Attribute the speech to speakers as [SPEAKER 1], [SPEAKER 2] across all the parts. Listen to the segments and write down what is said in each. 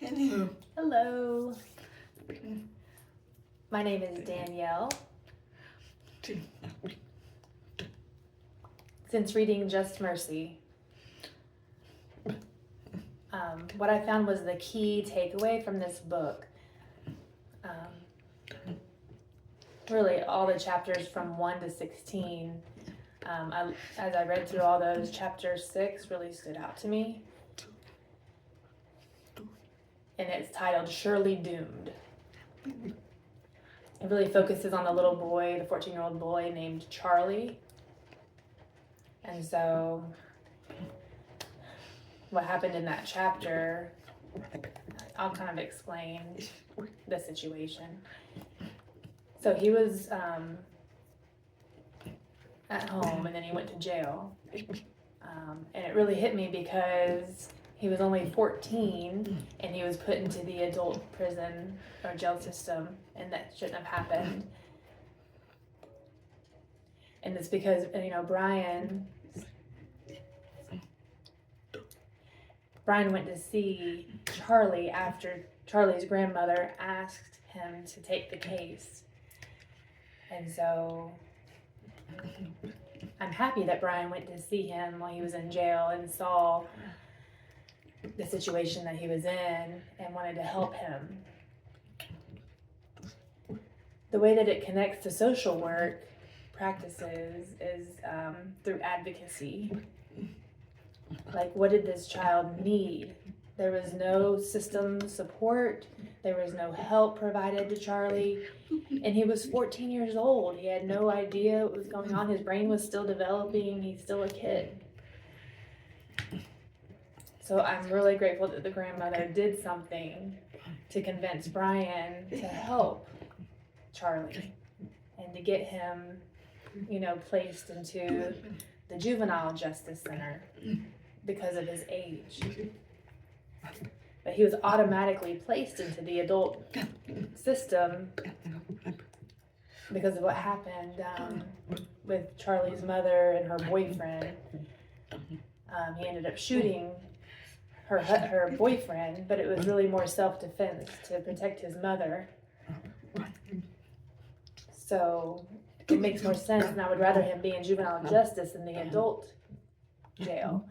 [SPEAKER 1] Hello. My name is Danielle. Since reading Just Mercy, what I found was the key takeaway from this book. Really, all the chapters from 1 to 16. As I read through all those, chapter 6 really stood out to me. And it's titled Surely Doomed. It really focuses on the little boy, the 14-year-old boy named Charlie. And so what happened in that chapter, I'll kind of explain the situation. So he was at home and then he went to jail. And it really hit me because he was only 14 and he was put into the adult prison or jail system, and that shouldn't have happened. And it's because, Brian went to see Charlie after Charlie's grandmother asked him to take the case. And so I'm happy that Brian went to see him while he was in jail and saw the situation that he was in and wanted to help him. The way that it connects to social work practices is through advocacy. Like, what did this child need? There was no system support. There was no help provided to Charlie. And he was 14 years old. He had no idea what was going on. His brain was still developing. He's still a kid. So I'm really grateful that the grandmother did something to convince Brian to help Charlie and to get him, placed into the juvenile justice center because of his age. But he was automatically placed into the adult system because of what happened with Charlie's mother and her boyfriend. He ended up shooting her boyfriend, but it was really more self-defense to protect his mother. So it makes more sense, and I would rather him be in juvenile justice than the adult jail.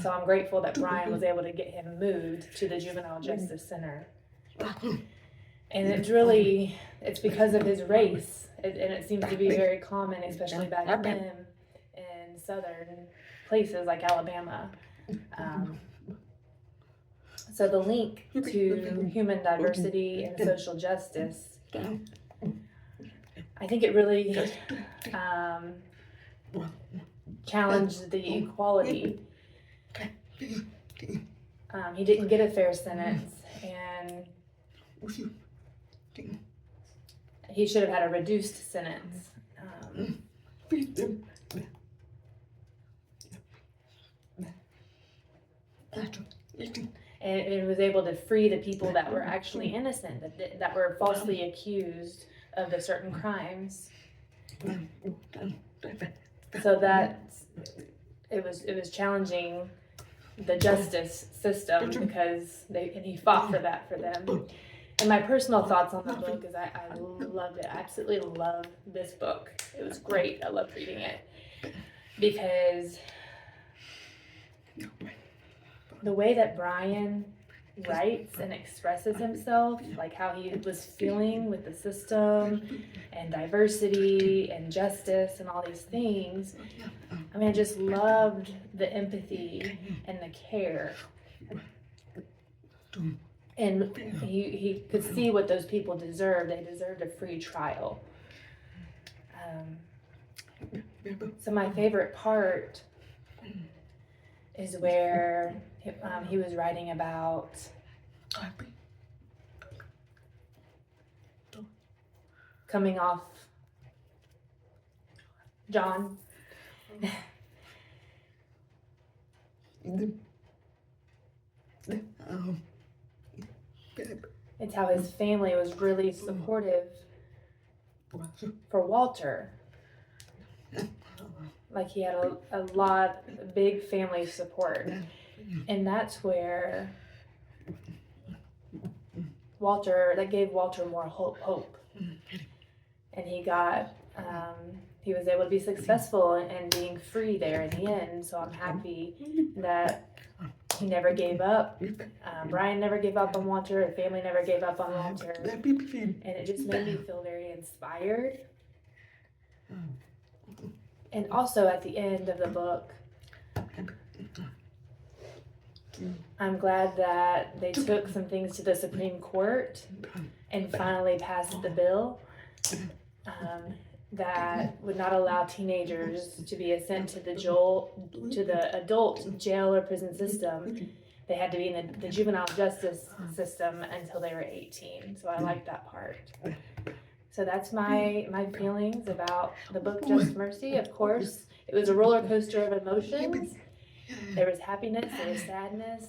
[SPEAKER 1] So I'm grateful that Brian was able to get him moved to the juvenile justice center. And it's because of his race, and it seems to be very common, especially back then in southern places like Alabama. So the link to human diversity and social justice, I think it really challenged the equality. He didn't get a fair sentence, and he should have had a reduced sentence. And it was able to free the people that were actually innocent, that were falsely accused of the certain crimes. So that it was challenging the justice system because he fought for that for them. And my personal thoughts on the book is I loved it. I absolutely love this book. It was great. I loved reading it because the way that Brian writes and expresses himself, like how he was feeling with the system and diversity and justice and all these things. I mean, I just loved the empathy and the care. And he could see what those people deserved. They deserved a free trial. So my favorite part is where he was writing about coming off John. It's how his family was really supportive for Walter. Like he had a big family support. And that's where gave Walter more hope. And he was able to be successful and being free there in the end. So I'm happy that he never gave up. Brian never gave up on Walter. The family never gave up on Walter. And it just made me feel very inspired. And also at the end of the book, I'm glad that they took some things to the Supreme Court and finally passed the bill that would not allow teenagers to be sent to the adult jail or prison system. They had to be in the juvenile justice system until they were 18. So I like that part. So that's my feelings about the book Just Mercy. Of course, it was a roller coaster of emotions. There was happiness, there was sadness,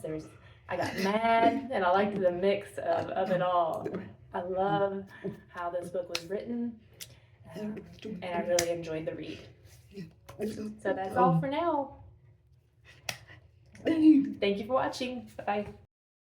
[SPEAKER 1] I got mad, and I liked the mix of it all. I love how this book was written, and I really enjoyed the read. So that's all for now. Thank you for watching. Bye-bye.